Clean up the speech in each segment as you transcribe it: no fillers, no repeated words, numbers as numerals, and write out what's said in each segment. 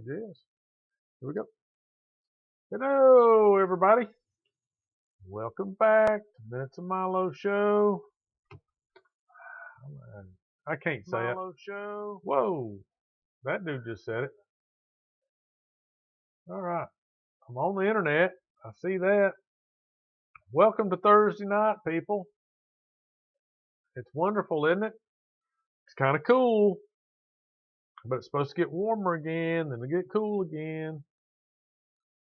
Yes. Here we go. Hello, everybody. Welcome back to MwM Show. I can't say it. Show. Whoa, that dude just said it. All right. I'm on the internet. I see that. Welcome to Thursday night, people. It's wonderful, isn't it? It's kind of cool, but it's supposed to get warmer again, then to get cool again.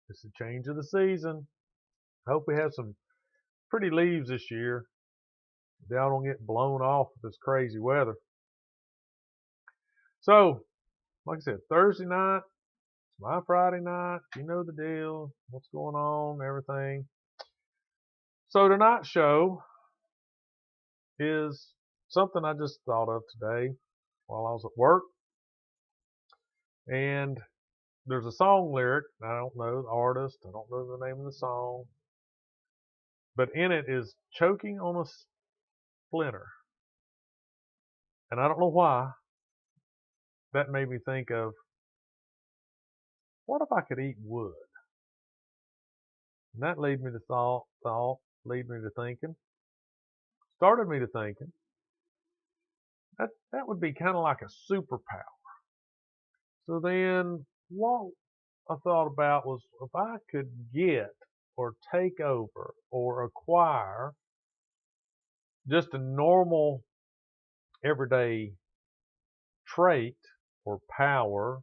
It's a change of the season. I hope we have some pretty leaves this year. They all don't get blown off with this crazy weather. So, like I said, Thursday night, it's my Friday night. You know the deal. What's going on, everything. So tonight's show is something I just thought of today while I was at work. And there's a song lyric. I don't know the artist. I don't know the name of the song. But in it is choking on a splinter. And I don't know why. That made me think of, what if I could eat wood? And that led me to lead me to thinking, started me to thinking, that would be kind of like a superpower. So then what I thought about was, if I could get or take over or acquire just a normal everyday trait or power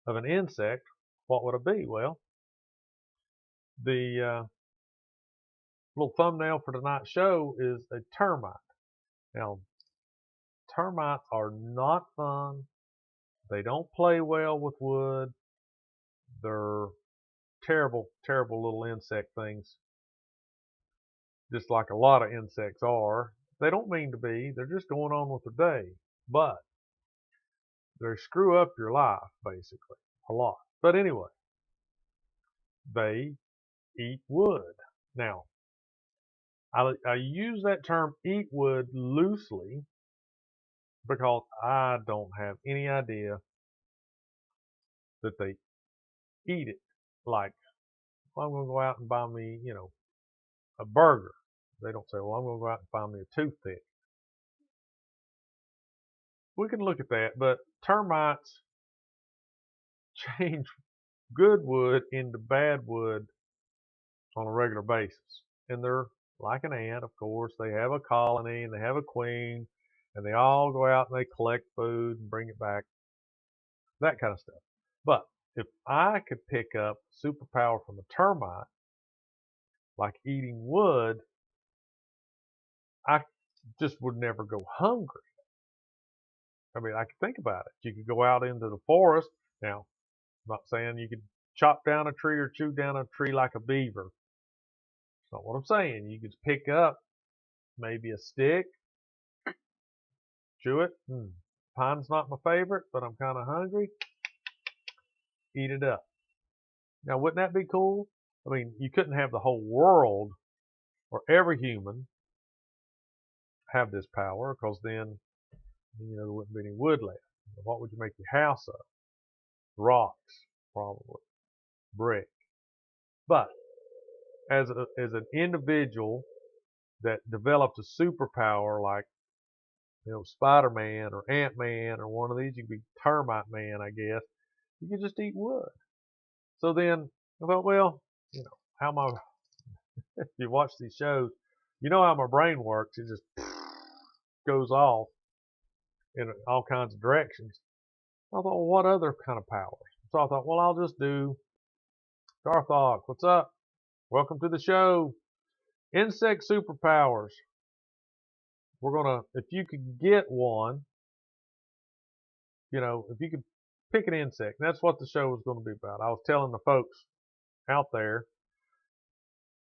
of an insect, what would it be? Well, the little thumbnail for tonight's show is a termite. Now, termites are not fun. They don't play well with wood. They're terrible, terrible little insect things. Just like a lot of insects are. They don't mean to be. They're just going on with their day. But they screw up your life, basically, a lot. But anyway, they eat wood. Now, I use that term eat wood loosely because I don't have any idea that they eat it. Like, well, I'm going to go out and buy me, a burger. They don't say, well, I'm going to go out and find me a toothpick. We can look at that, but termites change good wood into bad wood on a regular basis. And they're like an ant, of course. They have a colony and they have a queen, and they all go out and they collect food and bring it back, that kind of stuff. But if I could pick up superpower from a termite, like eating wood, I just would never go hungry. I mean, I could think about it. You could go out into the forest. Now, I'm not saying you could chop down a tree or chew down a tree like a beaver. That's not what I'm saying. You could pick up maybe a stick, chew it. Pine's not my favorite, but I'm kind of hungry. Eat it up. Now, wouldn't that be cool? I mean, you couldn't have the whole world or every human have this power, because then, there wouldn't be any wood left. What would you make your house of? Rocks, probably. Brick. But as an individual that developed a superpower like, Spider-Man or Ant-Man or one of these, you could be Termite Man, I guess. You could just eat wood. So then I thought, well, how am I, if you watch these shows, you know how my brain works. It just goes off in all kinds of directions. I thought, well, what other kind of powers? So I thought, well, I'll just do Darthog. What's up? Welcome to the show. Insect superpowers. We're going to, if you could get one, if you could pick an insect, and that's what the show was going to be about. I was telling the folks out there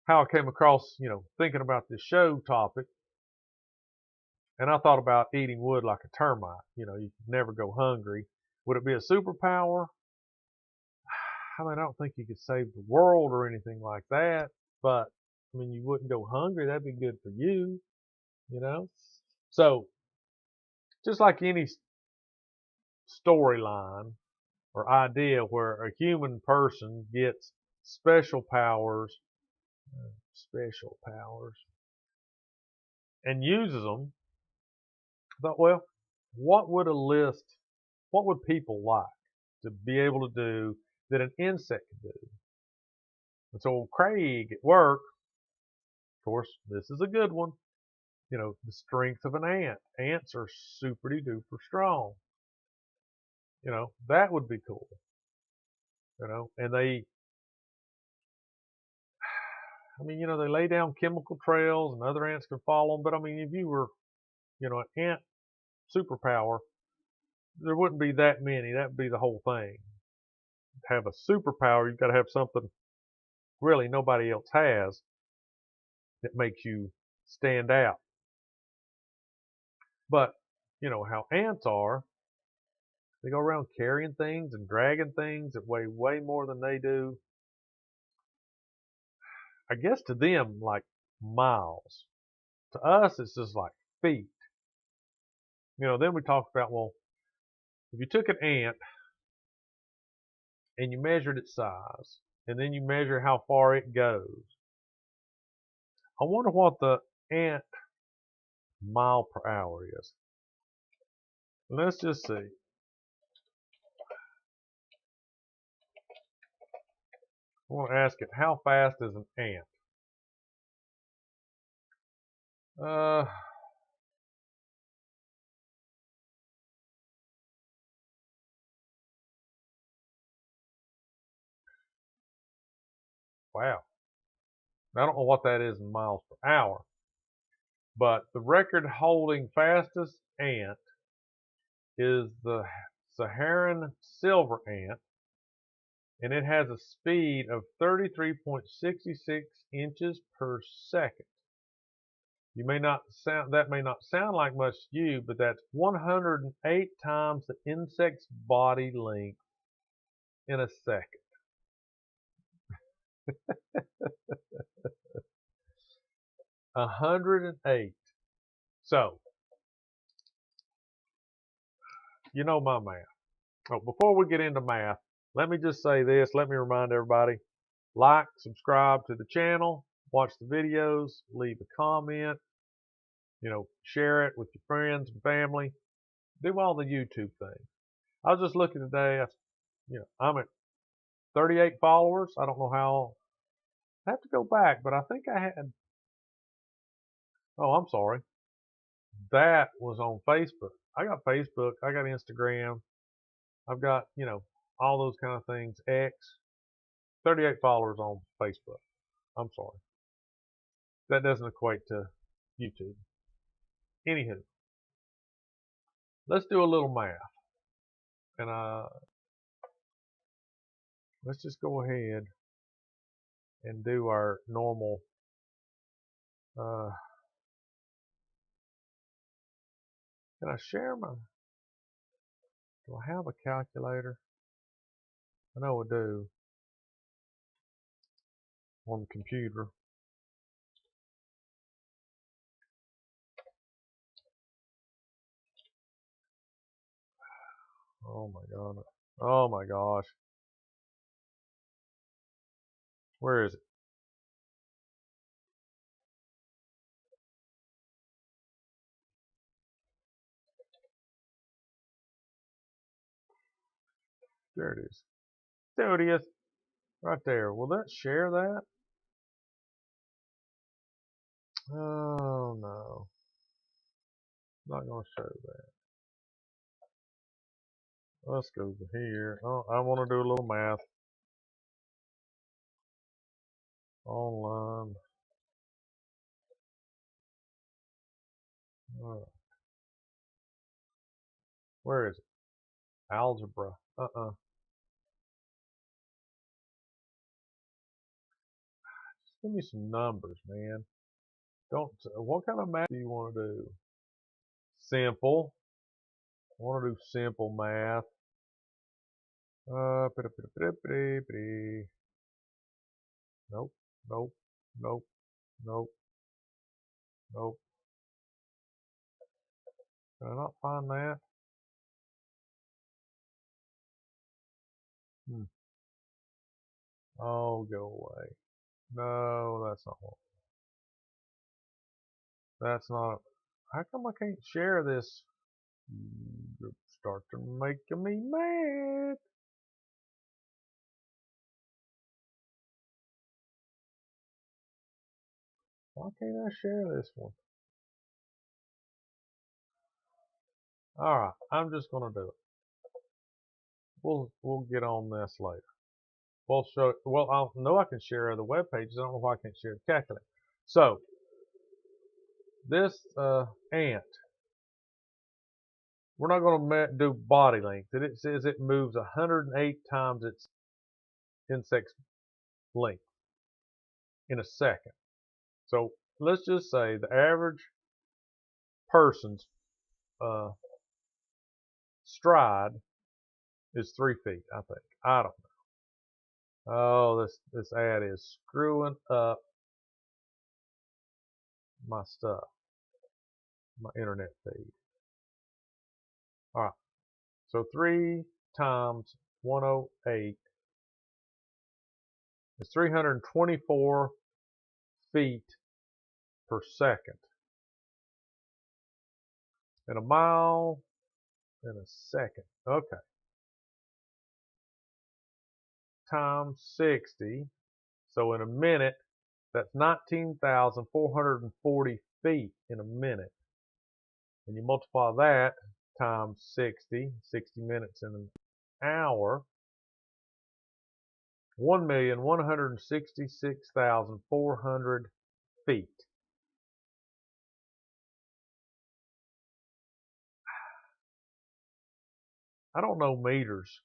how I came across, thinking about this show topic. And I thought about eating wood like a termite. You could never go hungry. Would it be a superpower? I mean, I don't think you could save the world or anything like that. But, I mean, you wouldn't go hungry. That'd be good for you, So, just like any storyline, or idea where a human person gets special powers, and uses them. I thought, well, what would what would people like to be able to do that an insect could do? And so Craig at work, of course, this is a good one. You know, the strength of an ant. Ants are super duper strong. You know, that would be cool. You know, and they lay down chemical trails and other ants can follow them. But I mean, if you were, an ant superpower, there wouldn't be that many. That'd be the whole thing. To have a superpower, you've got to have something really nobody else has that makes you stand out. But, you know how ants are. They go around carrying things and dragging things that weigh way more than they do. I guess to them, like miles. To us, it's just like feet. Then we talked about, well, if you took an ant and you measured its size, and then you measure how far it goes, I wonder what the ant mile per hour is. Let's just see. I want to ask it, how fast is an ant? Wow. I don't know what that is in miles per hour, but the record holding fastest ant is the Saharan silver ant, and it has a speed of 33.66 inches per second. That may not sound like much to you, but that's 108 times the insect's body length in a second. 108. So, you know my math. Oh, before we get into math, let me just say this. Let me remind everybody, like, subscribe to the channel, watch the videos, leave a comment, share it with your friends and family. Do all the YouTube things. I was just looking today. I'm at 38 followers. I don't know how. I have to go back, but I think I had. Oh, I'm sorry. That was on Facebook. I got Facebook. I got Instagram. I've got, all those kind of things. X. 38 followers on Facebook. I'm sorry. That doesn't equate to YouTube. Anywho, let's do a little math. And let's just go ahead and do our normal. Can I share my? Do I have a calculator? I know I do on the computer. Oh my god. Oh my gosh. Where is it? There it is. There it is. Right there. Will that share that? Oh no. Not going to show that. Let's go to here. Oh, I want to do a little math. Online. Alright. Where is it? Algebra. Just give me some numbers, man. What kind of math do you want to do? Simple. I want to do simple math. Nope, nope, nope, nope, nope. Can I not find that? Hmm. Oh, go away. No, that's not what. That's not. How come I can't share this? You're starting making me mad. Why can't I share this one? All right, I'm just gonna do it. We'll get on this later. We'll show. Well, I know I can share other web pages. I don't know why I can't share the calculator. So this ant, we're not going to do body length. It says it moves 108 times its insect's length in a second. So let's just say the average person's stride is 3 feet, I think. I don't know. Oh, this ad is screwing up my stuff, my internet feed. All right, so 3 times 108 is 324 feet per second. And a mile in a second. Okay. Times 60. So in a minute, that's 19,440 feet in a minute. And you multiply that times 60 minutes in an hour, 1,166,400 feet. I don't know meters.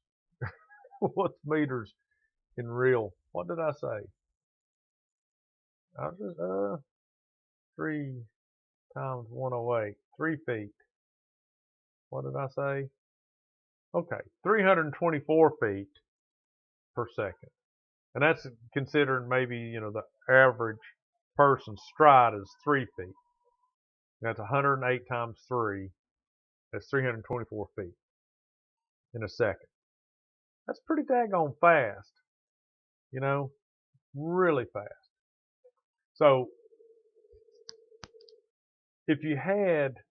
What's meters in real? What did I say? I was just 3 times 108, 3 feet. What did I say? Okay, 324 feet per second. And that's considering maybe, the average person's stride is 3 feet. That's 108 times 3. That's 324 feet in a second. That's pretty daggone fast, really fast. So if you had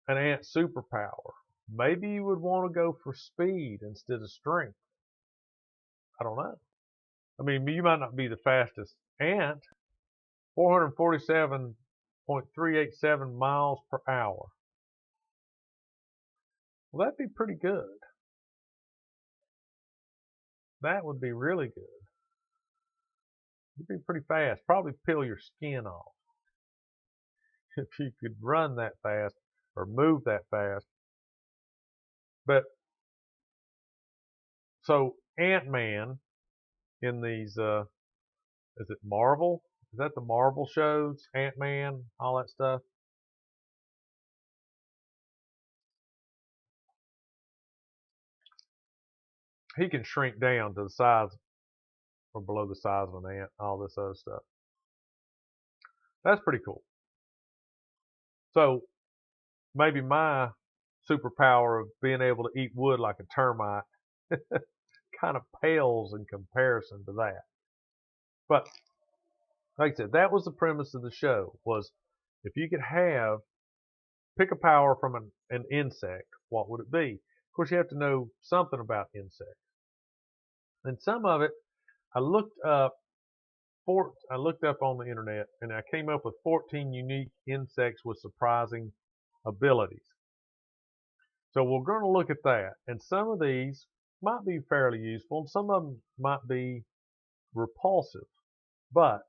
an ant superpower, maybe you would want to go for speed instead of strength. I don't know. I mean, you might not be the fastest ant, 447.387 miles per hour. Well, that'd be pretty good. That would be really good. You'd be pretty fast. Probably peel your skin off if you could run that fast or move that fast. But so Ant-Man in these, is it Marvel? Is that the Marvel shows? Ant-Man, all that stuff? He can shrink down to the size or below the size of an ant, all this other stuff. That's pretty cool. So maybe my superpower of being able to eat wood like a termite kind of pales in comparison to that. But like I said, that was the premise of the show, was if you could pick a power from an insect, what would it be? Of course, you have to know something about insects. And some of it, I looked up on the internet, and I came up with 14 unique insects with surprising abilities. So we're going to look at that. And some of these might be fairly useful, and some of them might be repulsive. But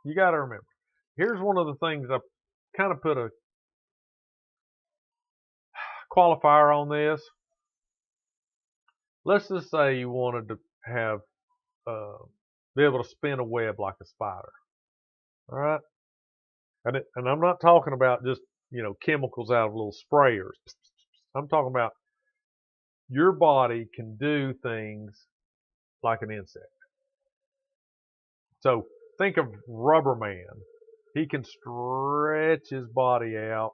you got to remember, here's one of the things I kind of put a qualifier on this. Let's just say you wanted to have be able to spin a web like a spider. All right, and I'm not talking about just chemicals out of little sprayers. I'm talking about your body can do things like an insect. So think of Rubber Man. He can stretch his body out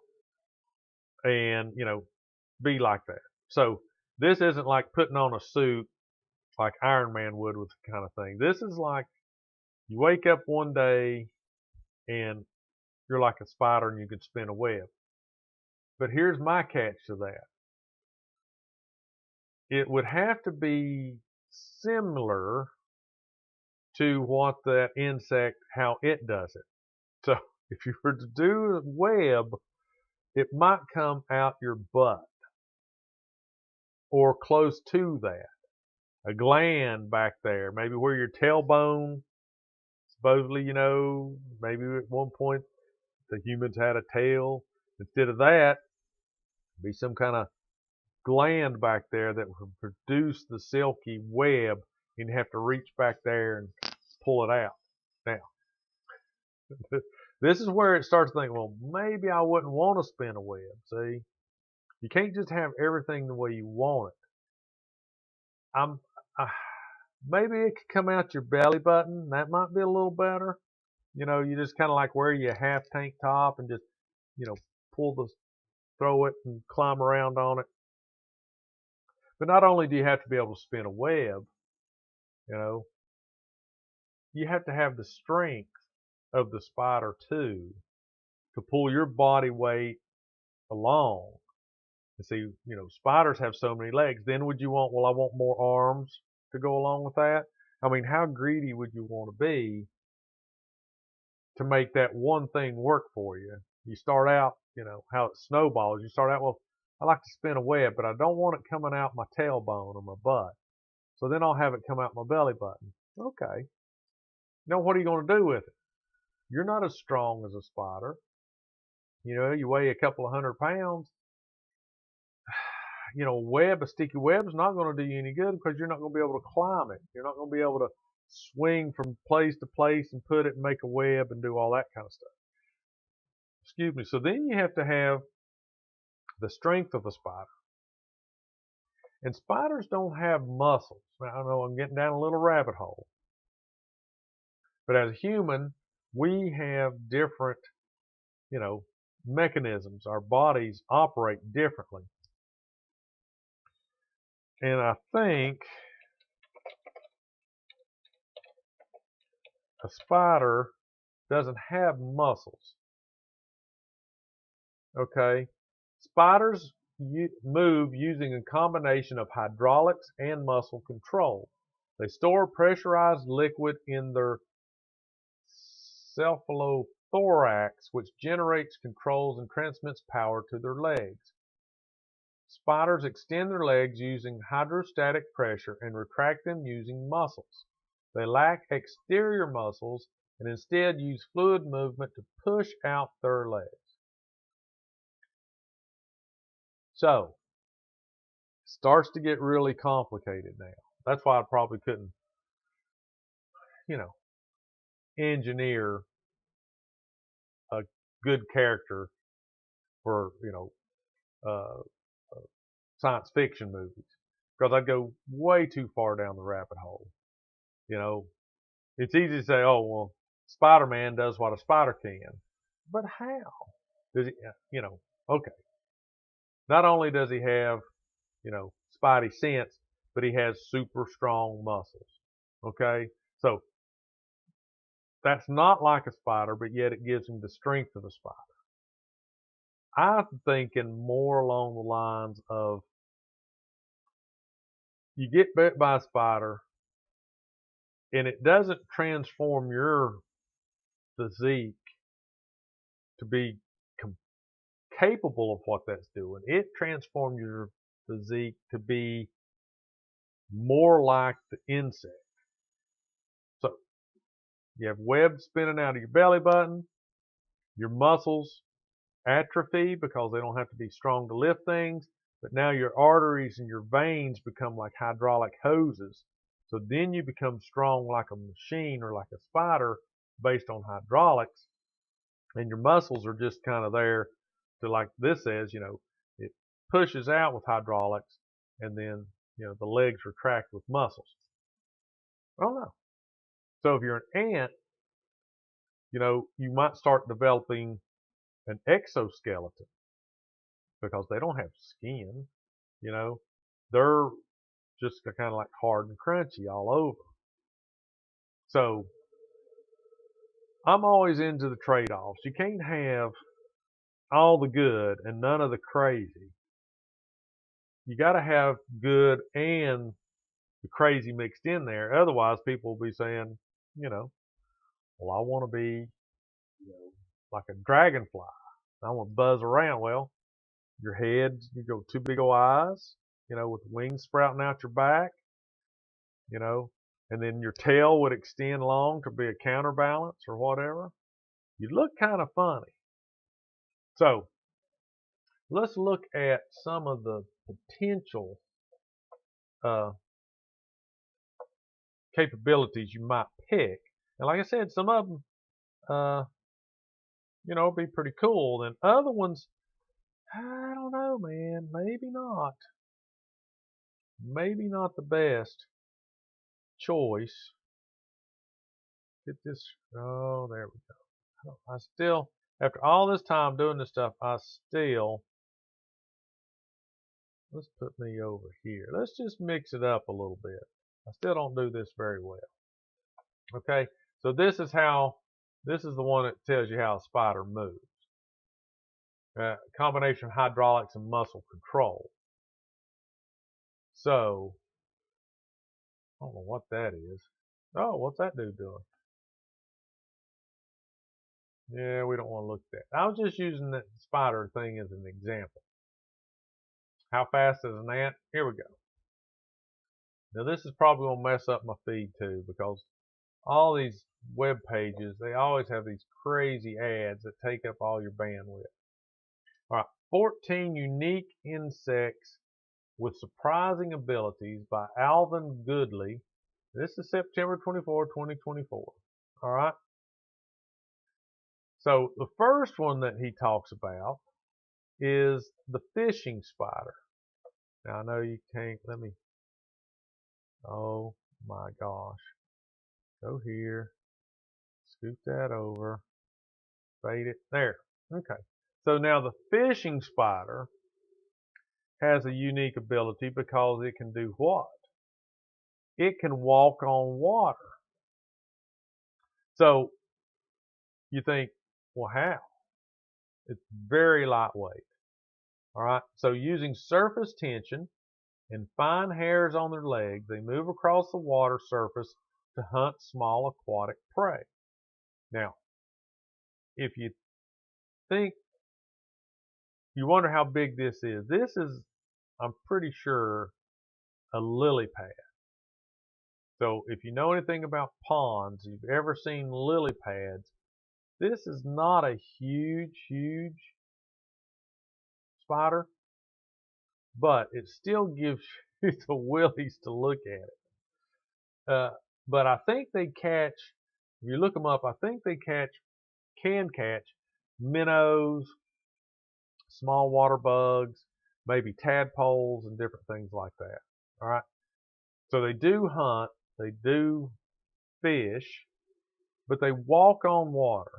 and be like that. So This isn't like putting on a suit like Iron Man would with the kind of thing. This is like you wake up one day and you're like a spider and you can spin a web. But here's my catch to that. It would have to be similar to what that insect, how it does it. So if you were to do a web, it might come out your butt or close to that. A gland back there, maybe where your tailbone, supposedly, maybe at one point the humans had a tail. Instead of that, be some kind of gland back there that would produce the silky web, and you have to reach back there and pull it out. Now, this is where it starts thinking, well, maybe I wouldn't want to spin a web. See, you can't just have everything the way you want it. Maybe it could come out your belly button. That might be a little better. You just kind of like wear your half tank top and just, throw it and climb around on it. But not only do you have to be able to spin a web, you have to have the strength of the spider too to pull your body weight along. And see, spiders have so many legs. Then would you want, well, I want more arms to go along with that? I mean, how greedy would you want to be to make that one thing work for you? You start out, how it snowballs. You start out, well, I like to spin a web, but I don't want it coming out my tailbone or my butt. So then I'll have it come out my belly button. Okay. Now what are you going to do with it? You're not as strong as a spider. You weigh a couple of 100 pounds. A sticky web is not going to do you any good because you're not going to be able to climb it. You're not going to be able to swing from place to place and put it and make a web and do all that kind of stuff. Excuse me. So then you have to have the strength of a spider. And spiders don't have muscles. Now, I know I'm getting down a little rabbit hole. But as a human, we have different, mechanisms. Our bodies operate differently. And I think a spider doesn't have muscles. Okay? Spiders move using a combination of hydraulics and muscle control. They store pressurized liquid in their cephalothorax, which generates, controls, and transmits power to their legs. Spiders extend their legs using hydrostatic pressure and retract them using muscles. They lack exterior muscles and instead use fluid movement to push out their legs. So, it starts to get really complicated now. That's why I probably couldn't, engineer a good character for, science fiction movies, because I'd go way too far down the rabbit hole. It's easy to say, oh, well, Spider-Man does what a spider can. But how? Does he, okay. Not only does he have, spidey sense, but he has super strong muscles. Okay? So, that's not like a spider, but yet it gives him the strength of a spider. I'm thinking more along the lines of you get bit by a spider and it doesn't transform your physique to be capable of what that's doing. It transforms your physique to be more like the insect. So you have webs spinning out of your belly button. Your muscles atrophy because they don't have to be strong to lift things. But now your arteries and your veins become like hydraulic hoses. So then you become strong like a machine or like a spider based on hydraulics. And your muscles are just kind of there to, like this says, it pushes out with hydraulics and then, the legs retract with muscles. I don't know. So if you're an ant, you might start developing an exoskeleton because they don't have skin, they're just kind of like hard and crunchy all over. So I'm always into the trade-offs. You can't have all the good and none of the crazy. You got to have good and the crazy mixed in there. Otherwise, people will be saying, you know, well, I want to be, like a dragonfly. I want to buzz around. Well, your head, you go two big old eyes, with wings sprouting out your back, and then your tail would extend long to be a counterbalance or whatever. You look kind of funny. So let's look at some of the potential capabilities you might pick. And like I said, some of them, be pretty cool. And other ones, I don't know, man. Maybe not. Maybe not the best choice. Get this. Oh, there we go. I still, after all this time doing this stuff, let's put me over here. Let's just mix it up a little bit. I still don't do this very well. Okay, so this is the one that tells you how a spider moves. Combination of hydraulics and muscle control. So, I don't know what that is. Oh, what's that dude doing? Yeah, we don't want to look at that. I was just using that spider thing as an example. How fast is an ant? Here we go. Now this is probably going to mess up my feed too, because all these web pages, they always have these crazy ads that take up all your bandwidth. All right, 14 unique insects with surprising abilities by Alvin Goodley. This is September 24, 2024. All right. So the first one that he talks about is the fishing spider. Now I know you can't, oh my gosh. Go here, scoot that over, fade it, there. Okay. So now the fishing spider has a unique ability because it can do what? It can walk on water. So you think, well, how? It's very lightweight. All right. So using surface tension and fine hairs on their legs, they move across the water surface to hunt small aquatic prey. Now, if you think, you wonder how big this is. This is, I'm pretty sure, a lily pad. So if you know anything about ponds, you've ever seen lily pads, this is not a huge spider, but it still gives you the willies to look at it. But I think they catch, if you look them up, I think they can catch minnows, small water bugs, maybe tadpoles and different things like that. All right. So they do hunt, they do fish, but they walk on water.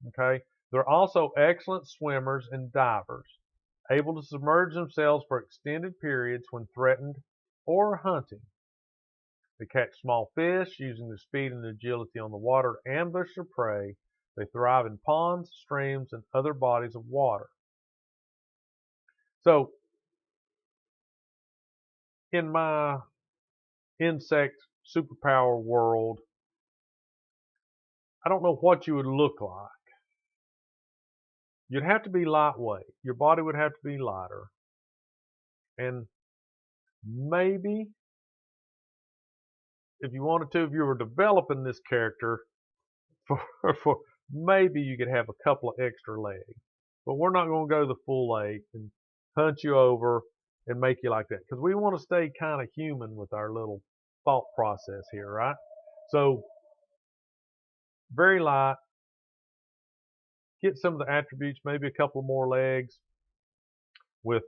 Okay. They're also excellent swimmers and divers, able to submerge themselves for extended periods when threatened or hunting. They catch small fish using their speed and agility on the water to ambush their prey. They thrive in ponds, streams, and other bodies of water. So, in my insect superpower world, I don't know what you would look like. You'd have to be lightweight. Your body would have to be lighter. And maybe, if you wanted to, if you were developing this character, for maybe you could have a couple of extra legs. But we're not going to go the full length and hunt you over and make you like that, because we want to stay kind of human with our little thought process here, right? So very light. Get some of the attributes, maybe a couple more legs with,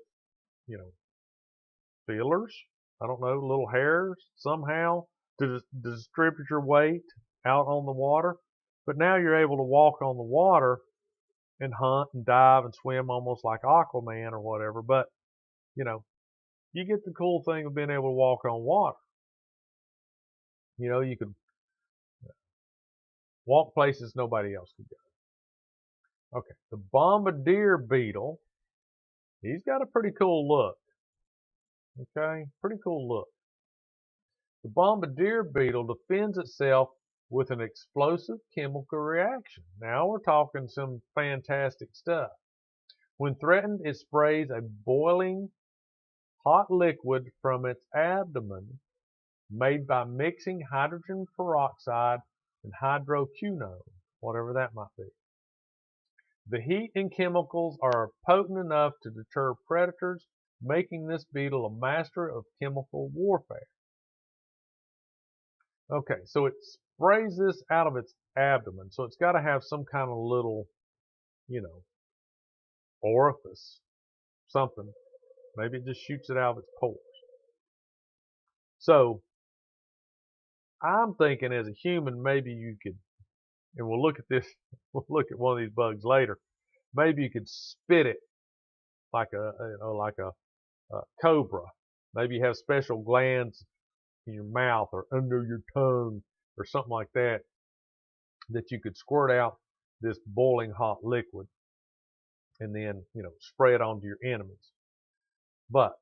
feelers. I don't know, little hairs somehow to distribute your weight out on the water. But now you're able to walk on the water and hunt and dive and swim almost like Aquaman or whatever. But, you get the cool thing of being able to walk on water. You know, you could walk places nobody else could go. Okay, the bombardier beetle, he's got a pretty cool look. Okay, pretty cool look. The bombardier beetle defends itself with an explosive chemical reaction. Now we're talking some fantastic stuff. When threatened, it sprays a boiling hot liquid from its abdomen made by mixing hydrogen peroxide and hydroquinone, whatever that might be. The heat and chemicals are potent enough to deter predators, making this beetle a master of chemical warfare. Okay, so it sprays this out of its abdomen, so it's got to have some kind of little, you know, orifice, something. Maybe it just shoots it out of its pores. So I'm thinking as a human, maybe you could, and we'll look at this, we'll look at one of these bugs later. Maybe you could spit it like a cobra. Maybe you have special glands in your mouth or under your tongue or something like that that you could squirt out this boiling hot liquid and then, you know, spray it onto your enemies. But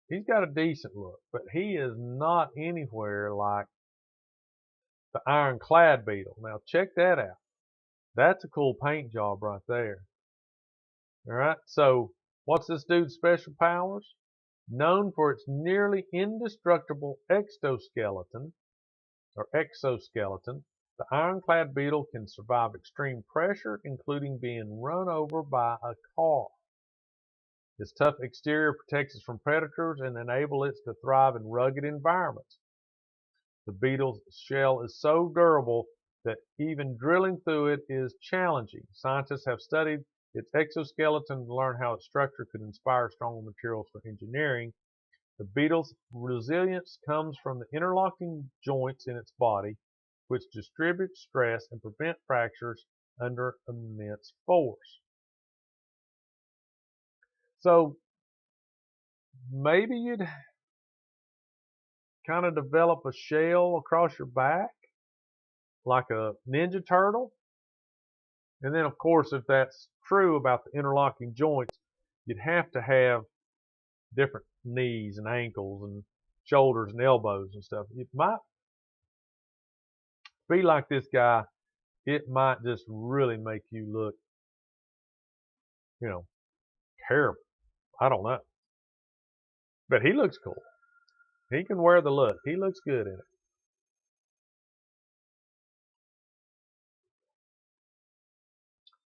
he's got a decent look, but he is not anywhere like the ironclad beetle. Now check that out. That's a cool paint job right there. All right, so what's this dude's special powers? Known for its nearly indestructible exoskeleton, the ironclad beetle can survive extreme pressure, including being run over by a car. Its tough exterior protects it from predators and enables it to thrive in rugged environments. The beetle's shell is so durable that even drilling through it is challenging. Scientists have studied its exoskeleton to learn how its structure could inspire stronger materials for engineering. The beetle's resilience comes from the interlocking joints in its body, which distribute stress and prevent fractures under immense force. So maybe you'd kind of develop a shell across your back like a Ninja Turtle. And then, of course, if that's true about the interlocking joints, you'd have to have different knees and ankles and shoulders and elbows and stuff. It might be like this guy. It might just really make you look, you know, terrible. I don't know. But he looks cool. He can wear the look. He looks good in it.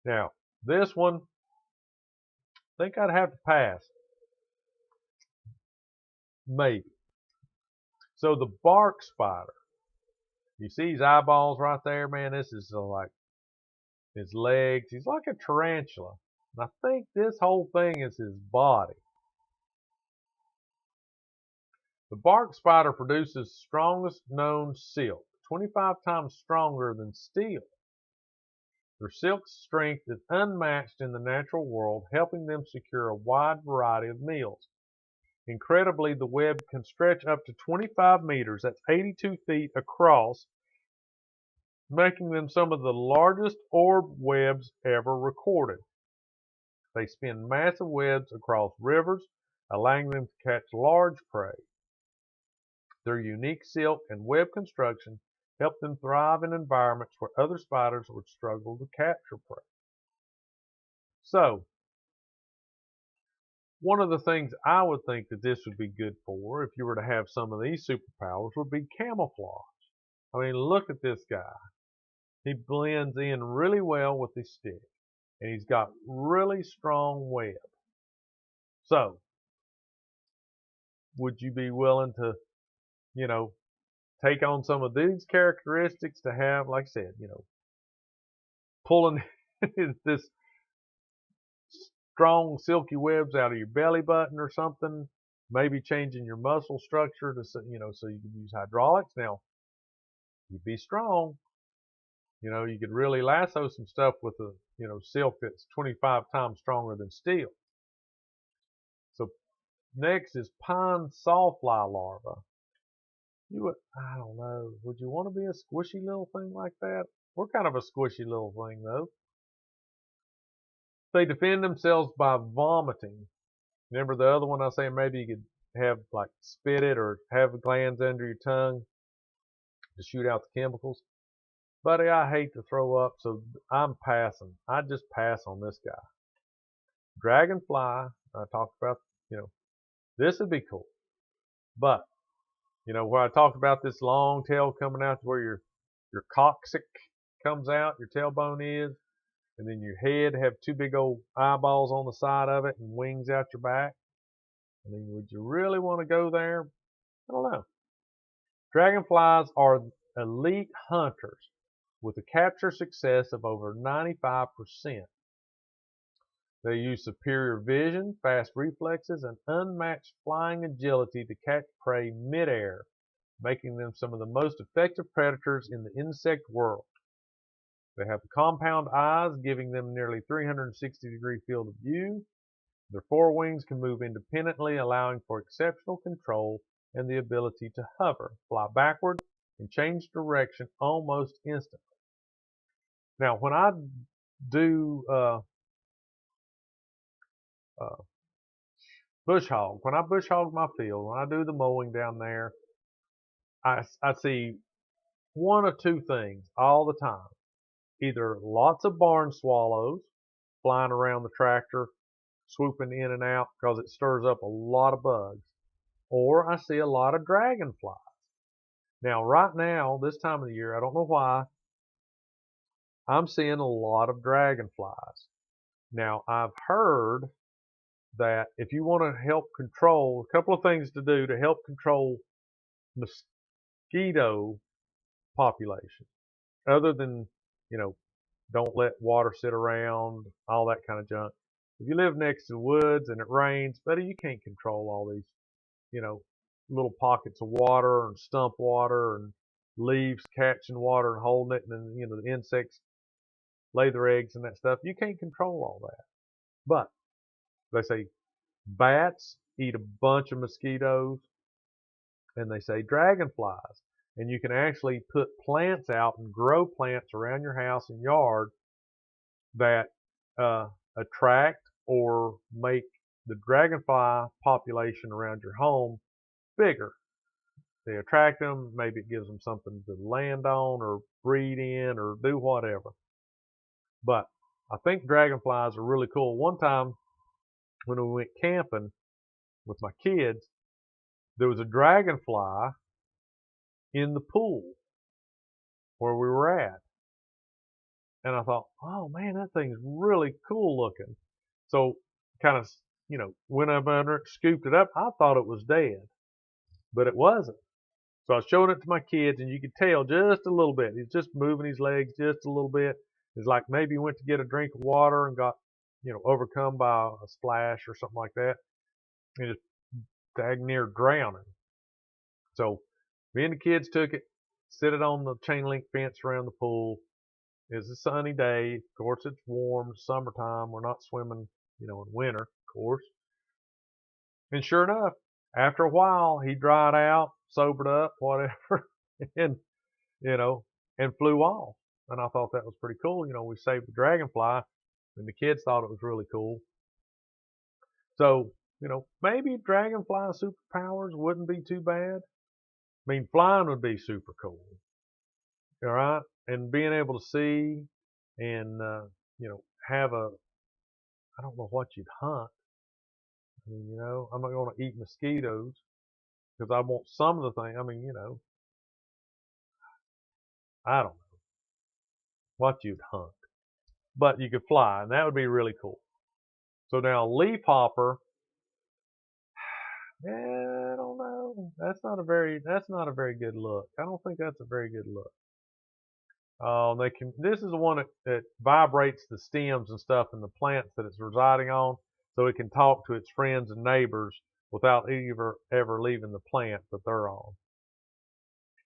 Now, this one, I think I'd have to pass. Maybe. So the bark spider. You see his eyeballs right there, man? This is like his legs. He's like a tarantula. And I think this whole thing is his body. The bark spider produces strongest known silk, 25 times stronger than steel. Their silk strength is unmatched in the natural world, helping them secure a wide variety of meals. Incredibly, the web can stretch up to 25 meters, that's 82 feet across, making them some of the largest orb webs ever recorded. They spin massive webs across rivers, allowing them to catch large prey. Their unique silk and web construction help them thrive in environments where other spiders would struggle to capture prey. So, one of the things I would think that this would be good for, if you were to have some of these superpowers, would be camouflage. I mean, look at this guy. He blends in really well with his stick, and he's got really strong web. So, would you be willing to, you know, take on some of these characteristics to have, like I said, you know, pulling this strong silky webs out of your belly button or something, maybe changing your muscle structure to, you know, so you can use hydraulics. Now, you'd be strong. You know, you could really lasso some stuff with a, you know, silk that's 25 times stronger than steel. Next is pine sawfly larva. I don't know. Would you want to be a squishy little thing like that? We're kind of a squishy little thing though. They defend themselves by vomiting. Remember the other one I was saying maybe you could have like spit it or have glands under your tongue to shoot out the chemicals. Buddy, I hate to throw up, so I'm passing. I just pass on this guy. Dragonfly, I talked about, this would be cool. But, where I talked about this long tail coming out to where your coccyx comes out, your tailbone is, and then your head have two big old eyeballs on the side of it and wings out your back. I mean, would you really want to go there? I don't know. Dragonflies are elite hunters with a capture success of over 95%. They use superior vision, fast reflexes, and unmatched flying agility to catch prey midair, making them some of the most effective predators in the insect world. They have compound eyes, giving them nearly 360-degree field of view. Their forewings can move independently, allowing for exceptional control and the ability to hover, fly backward, and change direction almost instantly. Now, when I do bush hog, when I bush hog my field, when I do the mowing down there, I see one of two things all the time. Either lots of barn swallows flying around the tractor, swooping in and out because it stirs up a lot of bugs, or I see a lot of dragonflies. Now, right now, this time of the year, I don't know why, I'm seeing a lot of dragonflies. Now, I've heard that if you want to help control, a couple of things to do to help control mosquito population, other than, don't let water sit around, all that kind of junk. If you live next to the woods and it rains, buddy, you can't control all these, little pockets of water and stump water and leaves catching water and holding it, and then, the insects lay their eggs and that stuff. You can't control all that. But they say bats eat a bunch of mosquitoes, and they say dragonflies. And you can actually put plants out and grow plants around your house and yard that attract or make the dragonfly population around your home bigger. They attract them, maybe it gives them something to land on or breed in or do whatever. But I think dragonflies are really cool. One time when we went camping with my kids, there was a dragonfly in the pool where we were at. And I thought, oh man, that thing's really cool looking. So kind of, went up under it, scooped it up. I thought it was dead, but it wasn't. So I was showing it to my kids, and you could tell just a little bit. He's just moving his legs just a little bit. It's like maybe he went to get a drink of water and got, overcome by a splash or something like that. And just dang near drowning. So me and the kids took it, set it on the chain link fence around the pool. It's a sunny day. Of course, it's warm, summertime. We're not swimming, in winter, of course. And sure enough, after a while, he dried out, sobered up, whatever, and, and flew off. And I thought that was pretty cool. We saved the dragonfly, and the kids thought it was really cool. So, maybe dragonfly superpowers wouldn't be too bad. I mean, flying would be super cool. All right? And being able to see and, have I don't know what you'd hunt. I mean, I'm not going to eat mosquitoes because I want some of the things. I mean, I don't know what you'd hunt, but you could fly, and that would be really cool. So now leafhopper, I don't know. That's not a very good look. I don't think that's a very good look. This is the one that vibrates the stems and stuff in the plants that it's residing on, so it can talk to its friends and neighbors without ever leaving the plant that they're on.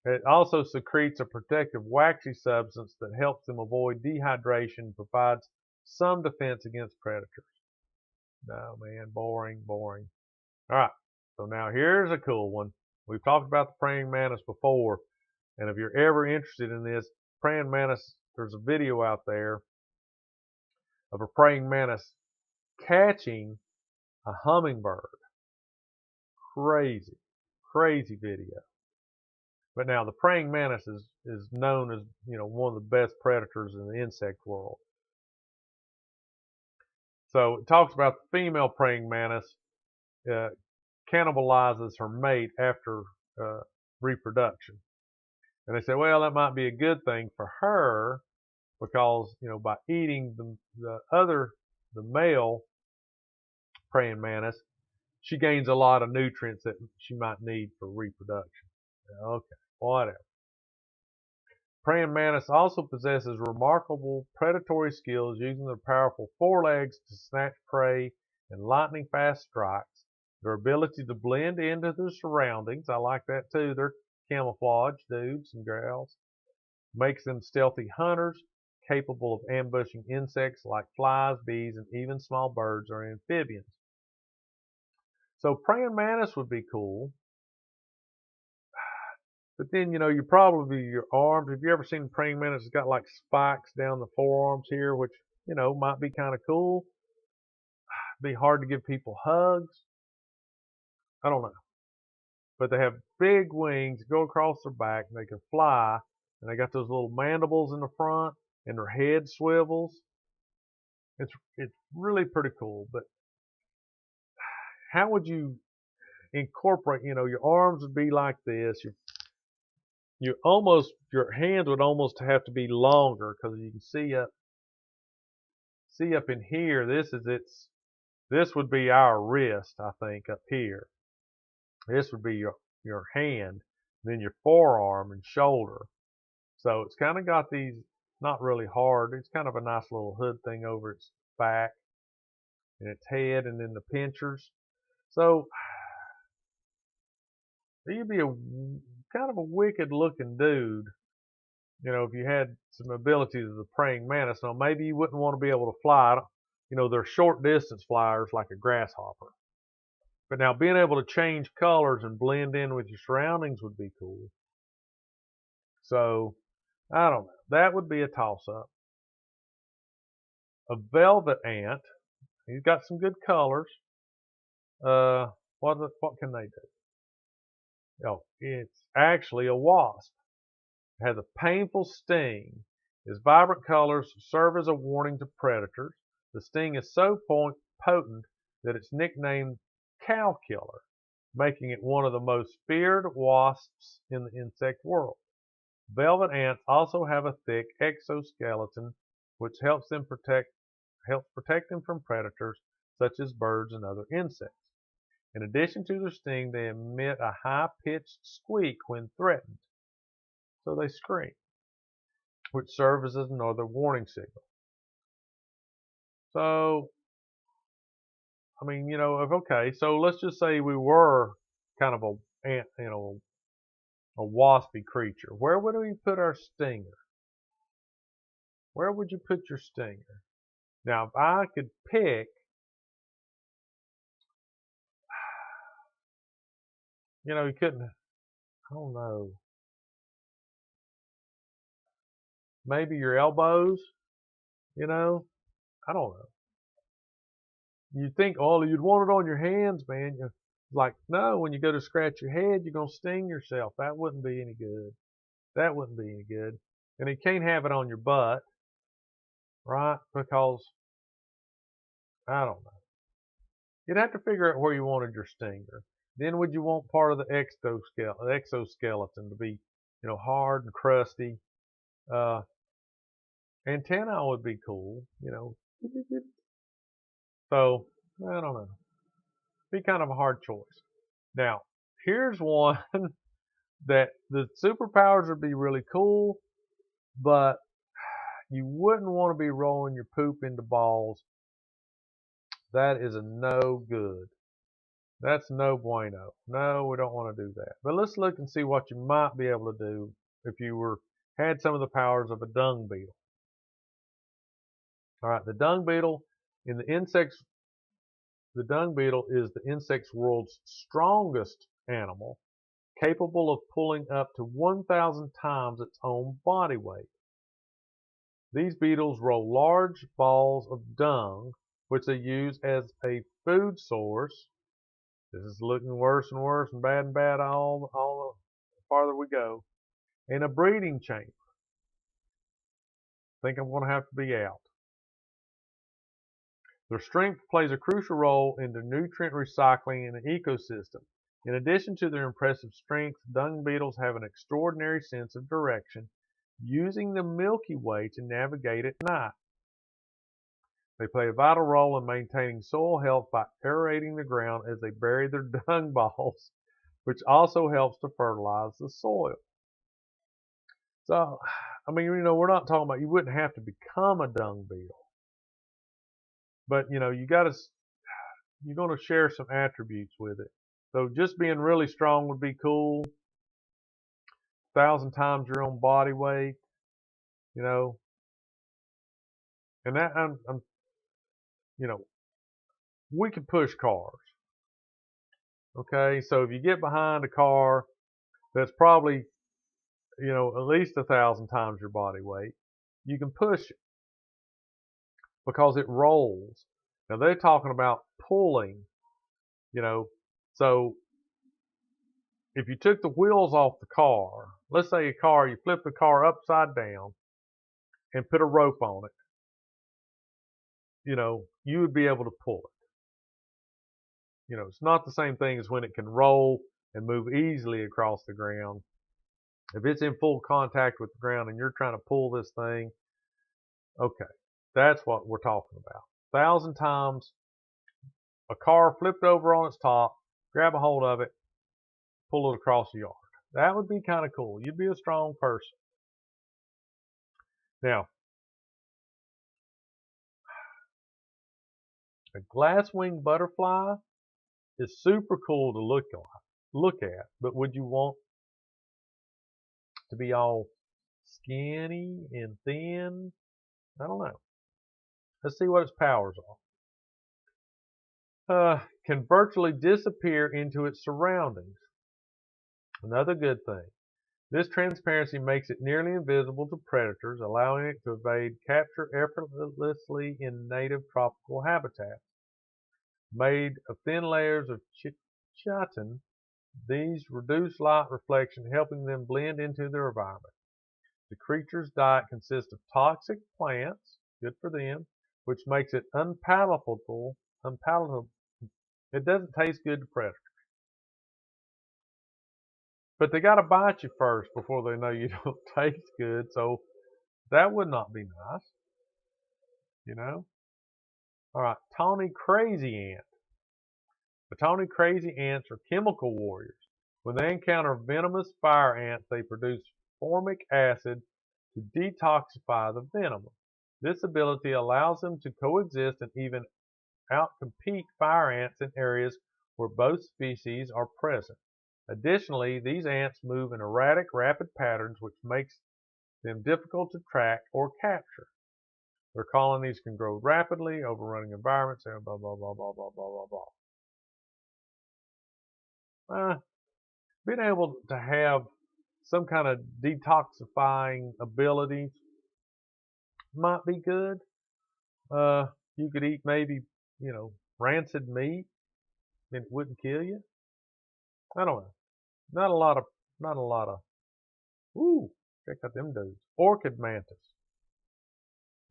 It also secretes a protective waxy substance that helps them avoid dehydration and provides some defense against predators. No, man, boring. All right. So now here's a cool one. We've talked about the praying mantis before, and if you're ever interested in this, praying mantis, there's a video out there of a praying mantis catching a hummingbird. Crazy, crazy video. But now the praying mantis is known as, one of the best predators in the insect world. So it talks about the female praying mantis cannibalizes her mate after reproduction. And they say, well, that might be a good thing for her because, by eating the male praying mantis, she gains a lot of nutrients that she might need for reproduction. Okay, whatever. Praying mantis also possesses remarkable predatory skills using their powerful forelegs to snatch prey and lightning-fast strikes. Their ability to blend into their surroundings, I like that too. They're camouflage dudes and gals. Makes them stealthy hunters, capable of ambushing insects like flies, bees, and even small birds or amphibians. So praying mantis would be cool. But then, you probably, your arms, have you ever seen a praying mantis that's got like spikes down the forearms here, which, might be kind of cool. Be hard to give people hugs. I don't know. But they have big wings, go across their back, and they can fly, and they got those little mandibles in the front, and their head swivels. It's really pretty cool. But how would you incorporate, your arms would be like this, your hands would almost have to be longer because you can see up in here, this would be our wrist, I think, up here. This would be your hand, then your forearm and shoulder. So it's kind of got these, not really hard, it's kind of a nice little hood thing over its back and its head, and then the pinchers. So you'd be a kind of a wicked looking dude, if you had some abilities of the praying mantis. Now maybe you wouldn't want to be able to fly. They're short distance flyers like a grasshopper. But now being able to change colors and blend in with your surroundings would be cool. So I don't know. That would be a toss-up. A velvet ant. He's got some good colors. What can they do? Oh, it's actually a wasp. It has a painful sting. Its vibrant colors serve as a warning to predators. The sting is so potent that it's nicknamed cow killer, making it one of the most feared wasps in the insect world. Velvet ants also have a thick exoskeleton which helps protect them from predators such as birds and other insects. In addition to their sting, they emit a high-pitched squeak when threatened. So they scream, which serves as another warning signal. So, I mean, okay, so let's just say we were kind of a waspy creature. Where would we put our stinger? Where would you put your stinger? Now, if I could pick, you couldn't, I don't know, maybe your elbows, I don't know. You'd think, oh, you'd want it on your hands, man. Like, no, when you go to scratch your head, you're going to sting yourself. That wouldn't be any good. That wouldn't be any good. And you can't have it on your butt, right? Because, I don't know. You'd have to figure out where you wanted your stinger. Then would you want part of the exoskeleton to be, hard and crusty? Antennae would be cool, So, I don't know. Be kind of a hard choice. Now, here's one that the superpowers would be really cool, but you wouldn't want to be rolling your poop into balls. That is a no good. That's no bueno. No, we don't want to do that. But let's look and see what you might be able to do if you had some of the powers of a dung beetle. All right, the dung beetle in the insects the dung beetle is the insect's world's strongest animal, capable of pulling up to 1,000 times its own body weight. These beetles roll large balls of dung, which they use as a food source. This is looking worse and bad all the farther we go. In a breeding chamber. I think I'm going to have to be out. Their strength plays a crucial role in the nutrient recycling in an ecosystem. In addition to their impressive strength, dung beetles have an extraordinary sense of direction, using the Milky Way to navigate at night. They play a vital role in maintaining soil health by aerating the ground as they bury their dung balls, which also helps to fertilize the soil. So, I mean, we're not talking about, you wouldn't have to become a dung beetle. But, you're going to share some attributes with it. So just being really strong would be cool. 1,000 times your own body weight, and that, we could push cars. Okay, so if you get behind a car that's probably, at least 1,000 times your body weight, you can push it because it rolls. Now they're talking about pulling, so if you took the wheels off the car, let's say you flip the car upside down and put a rope on it, you would be able to pull it. It's not the same thing as when it can roll and move easily across the ground. If it's in full contact with the ground and you're trying to pull this thing, okay, that's what we're talking about. 1,000 times a car flipped over on its top, grab a hold of it, pull it across the yard. That would be kind of cool. You'd be a strong person. Now, a glass-winged butterfly is super cool to look at, but would you want to be all skinny and thin? I don't know. Let's see what its powers are. Can virtually disappear into its surroundings. Another good thing. This transparency makes it nearly invisible to predators, allowing it to evade capture effortlessly in native tropical habitats. Made of thin layers of chitin, these reduce light reflection, helping them blend into their environment. The creature's diet consists of toxic plants, good for them, which makes it unpalatable. It doesn't taste good to predators. But they got to bite you first before they know you don't taste good, so that would not be nice, All right, tawny crazy ant. The tawny crazy ants are chemical warriors. When they encounter venomous fire ants, they produce formic acid to detoxify the venom. This ability allows them to coexist and even outcompete fire ants in areas where both species are present. Additionally, these ants move in erratic, rapid patterns, which makes them difficult to track or capture. Their colonies can grow rapidly, overrunning environments, and blah, blah, blah, blah, blah, blah, blah, blah. Being able to have some kind of detoxifying abilities might be good. You could eat maybe, rancid meat and it wouldn't kill you. I don't know. Not a lot of, ooh, check out them dudes. Orchid mantis.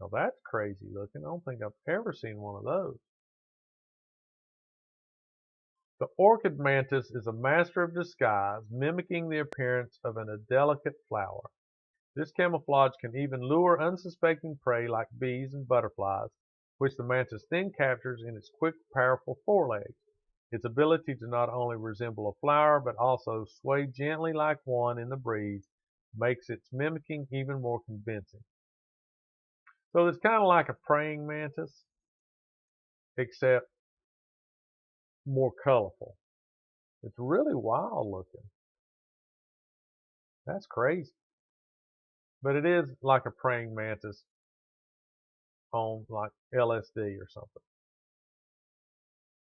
Now that's crazy looking. I don't think I've ever seen one of those. The orchid mantis is a master of disguise, mimicking the appearance of a delicate flower. This camouflage can even lure unsuspecting prey like bees and butterflies, which the mantis then captures in its quick, powerful forelegs. Its ability to not only resemble a flower, but also sway gently like one in the breeze, makes its mimicking even more convincing. So it's kind of like a praying mantis, except more colorful. It's really wild looking. That's crazy. But it is like a praying mantis on like LSD or something.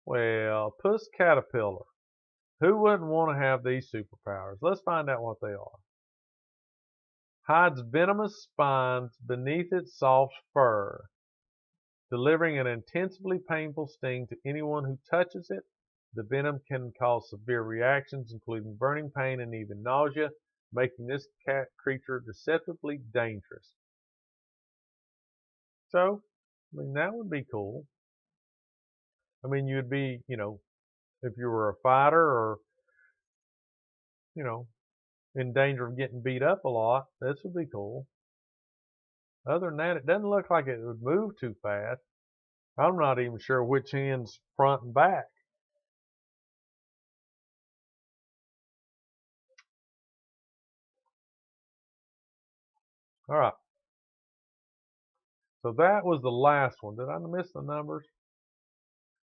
Well, Puss Caterpillar. Who wouldn't want to have these superpowers? Let's find out what they are. Hides venomous spines beneath its soft fur, delivering an intensely painful sting to anyone who touches it. The venom can cause severe reactions, including burning pain and even nausea, making this cat creature deceptively dangerous. So, I mean, that would be cool. I mean, you'd be, if you were a fighter or, you know, in danger of getting beat up a lot, this would be cool. Other than that, it doesn't look like it would move too fast. I'm not even sure which end's front and back. All right. So that was the last one. Did I miss the numbers?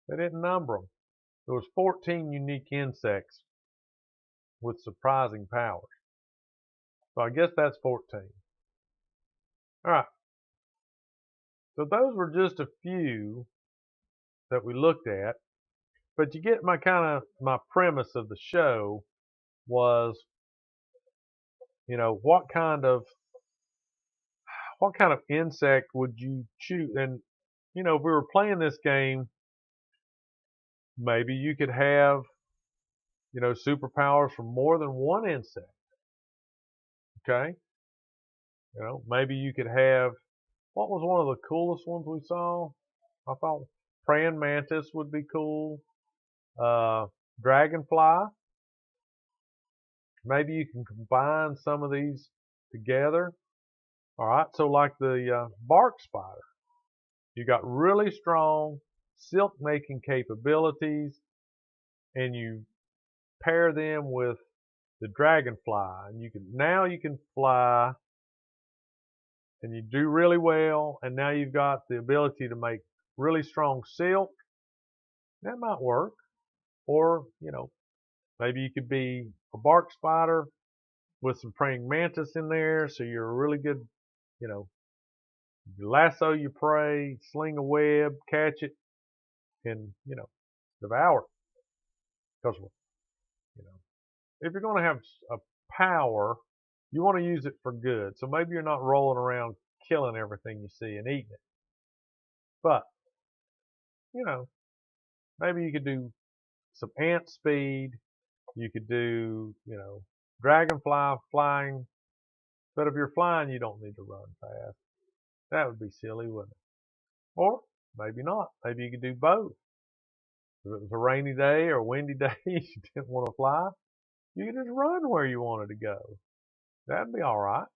They didn't number them. There was 14 unique insects with surprising powers. So I guess that's 14. All right. So those were just a few that we looked at. But you get my premise of the show was, what kind of insect would you choose? And if we were playing this game, maybe you could have, superpowers from more than one insect. Okay? Maybe you could have, what was one of the coolest ones we saw? I thought praying mantis would be cool. Dragonfly. Maybe you can combine some of these together. All right, so like the bark spider, you got really strong silk making capabilities, and you pair them with the dragonfly, and you can fly, and you do really well, and now you've got the ability to make really strong silk. That might work. Or, maybe you could be a bark spider with some praying mantis in there, so you're a really good, you lasso your prey, sling a web, catch it, and, devour it. Because, if you're going to have a power, you want to use it for good. So maybe you're not rolling around killing everything you see and eating it. But, maybe you could do some ant speed. You could do, dragonfly flying. But if you're flying, you don't need to run fast. That would be silly, wouldn't it? Or maybe not. Maybe you could do both. If it was a rainy day or a windy day, you didn't want to fly, you could just run where you wanted to go. That'd be all right.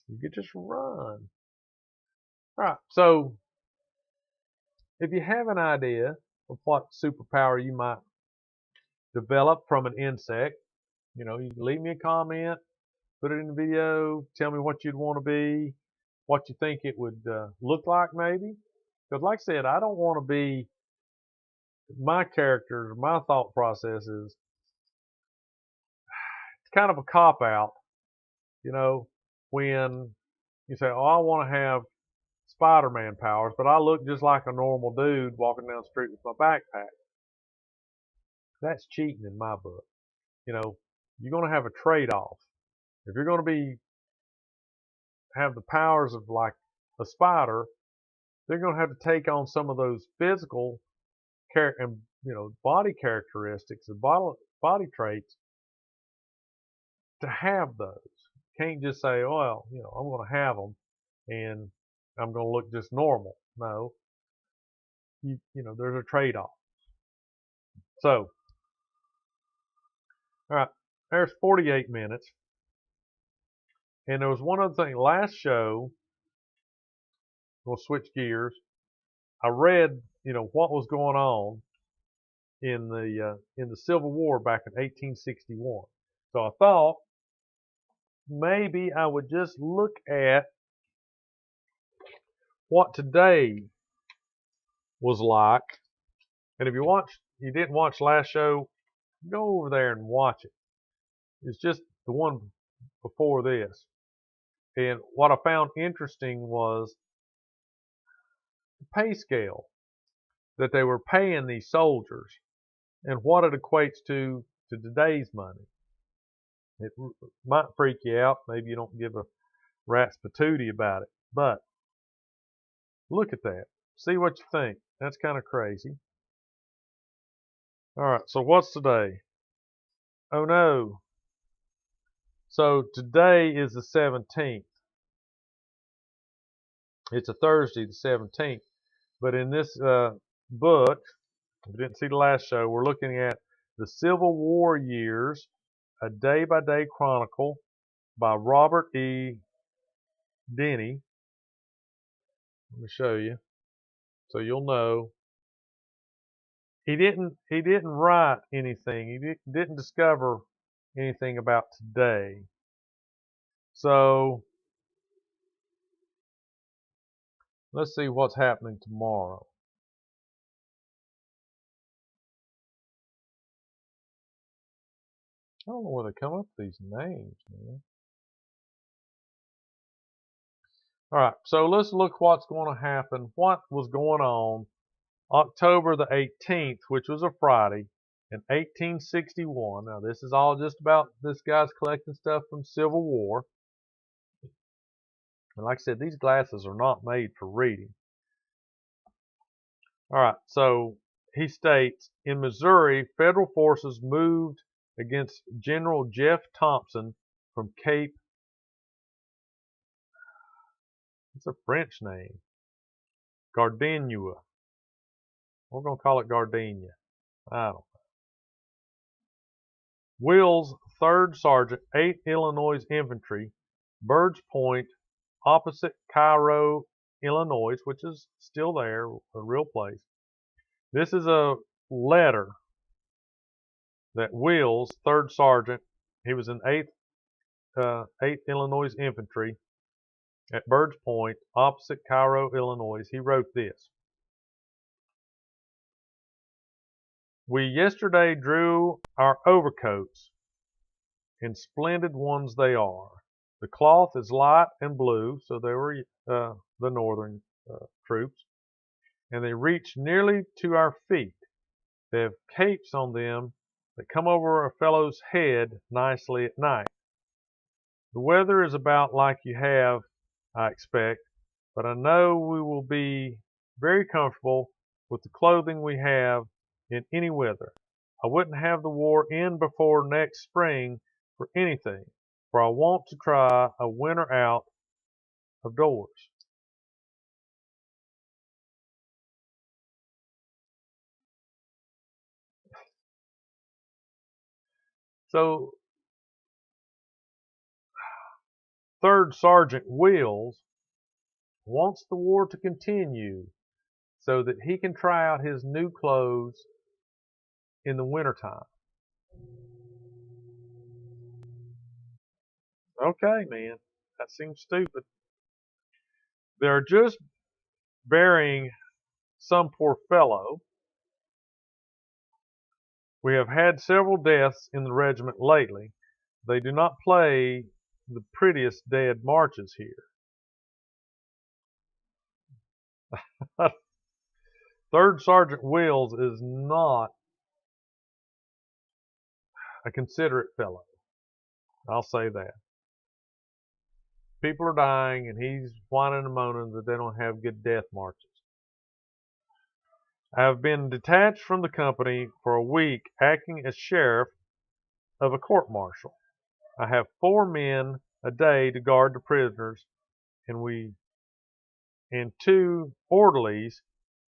You could just run. All right. So if you have an idea of what superpower you might develop from an insect, you can leave me a comment, put it in the video, tell me what you'd want to be, what you think it would look like maybe. Because like I said, I don't want to be, my characters, my thought process is, it's kind of a cop-out, when you say, oh, I want to have Spider-Man powers, but I look just like a normal dude walking down the street with my backpack. That's cheating in my book. You're going to have a trade-off. If you're going to have the powers of like a spider, they're going to have to take on some of those physical and body characteristics and body traits to have those. Can't just say, oh, well, I'm going to have them and I'm going to look just normal. No, there's a trade-off. So, all right, there's 48 minutes. And there was one other thing. Last show, we'll switch gears. I read, what was going on in the Civil War back in 1861. So I thought maybe I would just look at what today was like. And if you didn't watch last show, go over there and watch it. It's just the one before this. And what I found interesting was the pay scale. that they were paying these soldiers and what it equates to today's money. It might freak you out. Maybe you don't give a rat's patootie about it. But look at that. See what you think. That's kind of crazy. All right, so what's today? Oh no. So today is the 17th. It's a Thursday, the 17th. But in this book, if you didn't see the last show, we're looking at the Civil War years, a day-by-day chronicle by Robert E. Denny. Let me show you so you'll know. He didn't write anything. He didn't discover anything about today. So let's see what's happening tomorrow. I don't know where they come up with these names, man. All right, so let's look what's going to happen. What was going on October the 18th, which was a Friday, in 1861. Now, this is all just about this guy's collecting stuff from Civil War. And like I said, these glasses are not made for reading. All right, so he states, in Missouri, federal forces moved against General Jeff Thompson from Cape, it's a French name, Gardenia. We're going to call it Gardenia. I don't know. Wills, 3rd Sergeant, 8th Illinois Infantry, Bird's Point, opposite Cairo, Illinois, which is still there, a real place. This is a letter that Wills, 3rd Sergeant, he was in 8th Illinois Infantry at Bird's Point, opposite Cairo, Illinois. He wrote this. We yesterday drew our overcoats, and splendid ones they are. The cloth is light and blue, so they were the northern troops, and they reach nearly to our feet. They have capes on them that come over a fellow's head nicely at night. The weather is about like you have, I expect, but I know we will be very comfortable with the clothing we have in any weather. I wouldn't have the war end before next spring for anything, for I want to try a winter out of doors. So 3rd Sergeant Wills wants the war to continue so that he can try out his new clothes in the wintertime. Okay, man, that seems stupid. They're just burying some poor fellow. We have had several deaths in the regiment lately. They do not play the prettiest dead marches here. 3rd Sergeant Wills is not a considerate fellow. I'll say that. People are dying, and he's whining and moaning that they don't have good death marches. I have been detached from the company for a week, acting as sheriff of a court-martial. I have 4 men a day to guard the prisoners, and 2 orderlies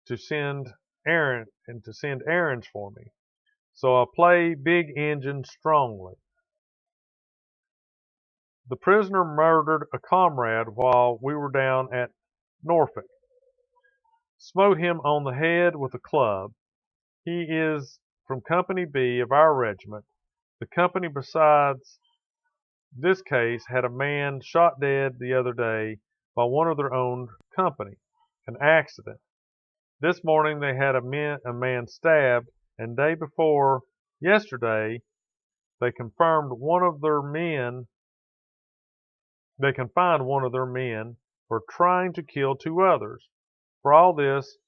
to send errands for me. So I play big engine strongly. The prisoner murdered a comrade while we were down at Norfolk. Smote him on the head with a club. He is from Company B of our regiment. The company besides this case had a man shot dead the other day by one of their own company, an accident. This morning they had a man stabbed, and day before yesterday they confined one of their men for trying to kill 2 others. For all this,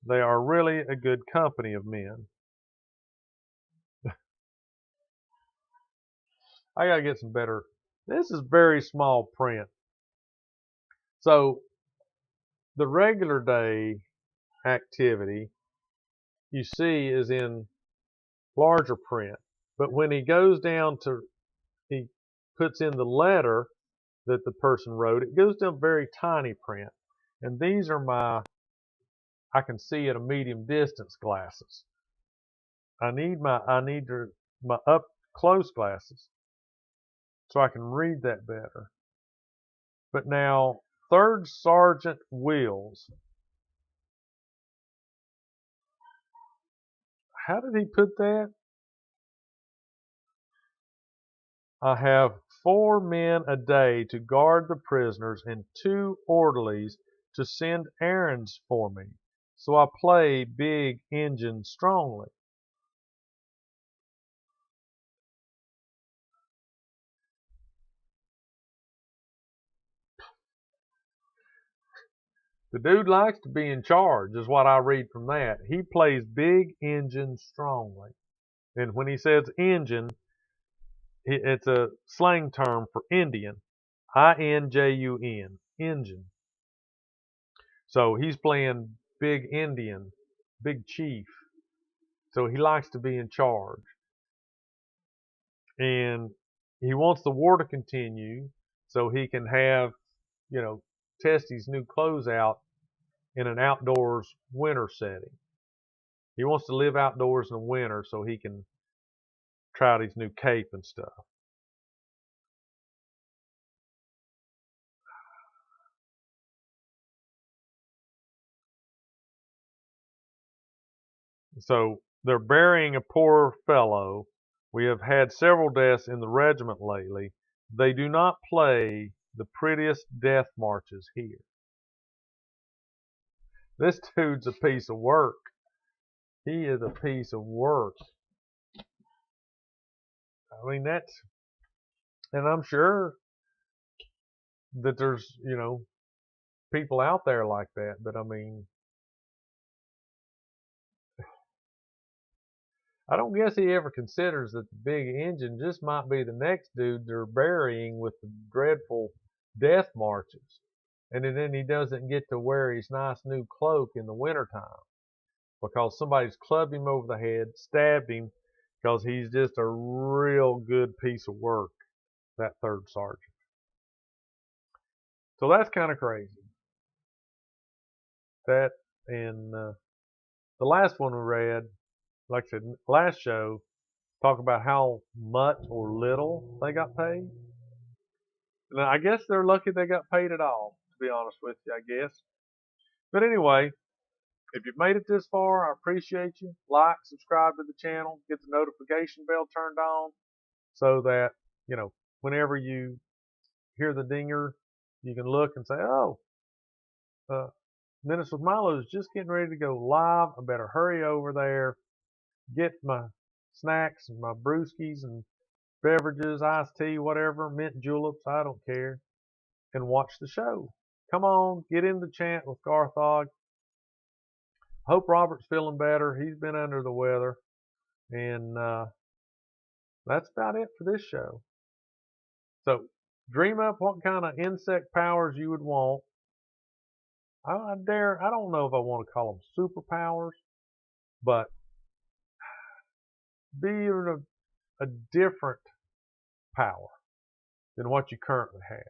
They are really a good company of men. I gotta get some better. This is very small print. So the regular day activity you see is in larger print. But when he goes down to, he puts in the letter that the person wrote, it goes down very tiny print. And these are my, I can see at a medium distance glasses. I need my up close glasses so I can read that better. But now, Third Sergeant Wills. How did he put that? I have 4 men a day to guard the prisoners and 2 orderlies to send errands for me. So I play big engine strongly. The dude likes to be in charge, is what I read from that. He plays big engine strongly. And when he says engine, it's a slang term for Indian. INJUN, engine. So he's playing big Indian, big chief. So he likes to be in charge. And he wants the war to continue so he can have, test his new clothes out in an outdoors winter setting. He wants to live outdoors in the winter so he can try out his new cape and stuff. So they're burying a poor fellow. We have had several deaths in the regiment lately. They do not play the prettiest death marches here. This dude's a piece of work. He is a piece of work. I mean, and I'm sure that there's, people out there like that, but I mean, I don't guess he ever considers that the big engine just might be the next dude they're burying with the dreadful death marches. And then he doesn't get to wear his nice new cloak in the wintertime because somebody's clubbed him over the head, stabbed him, because he's just a real good piece of work, that third sergeant. So that's kind of crazy. That and the last one we read, like I said, last show, talk about how much or little they got paid. Now, I guess they're lucky they got paid at all, to be honest with you, I guess. But anyway, if you've made it this far, I appreciate you. Like, subscribe to the channel, get the notification bell turned on so that, whenever you hear the dinger, you can look and say, oh, Minutes with Milo is just getting ready to go live. I better hurry over there, get my snacks and my brewskis and beverages, iced tea, whatever, mint juleps, I don't care, and watch the show. Come on, get in the chat with Garthog. Hope Robert's feeling better. He's been under the weather. And that's about it for this show. So dream up what kind of insect powers you would want. I don't know if I want to call them superpowers, but be a different power than what you currently have.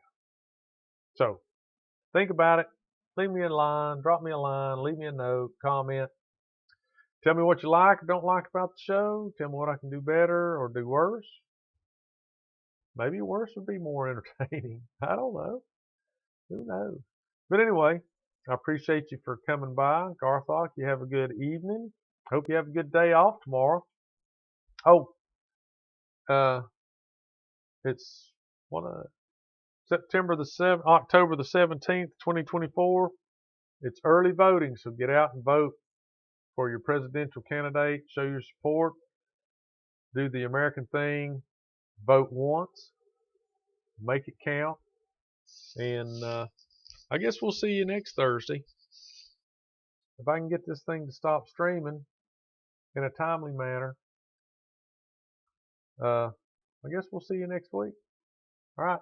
So think about it. Leave me a line, drop me a line, leave me a note, comment. Tell me what you like or don't like about the show. Tell me what I can do better or do worse. Maybe worse would be more entertaining. I don't know. Who knows? But anyway, I appreciate you for coming by. Garthok, you have a good evening. Hope you have a good day off tomorrow. Oh, it's October the 17th, 2024. It's early voting, so get out and vote for your presidential candidate. Show your support. Do the American thing. Vote once. Make it count. And I guess we'll see you next Thursday. if I can get this thing to stop streaming in a timely manner, I guess we'll see you next week. All right.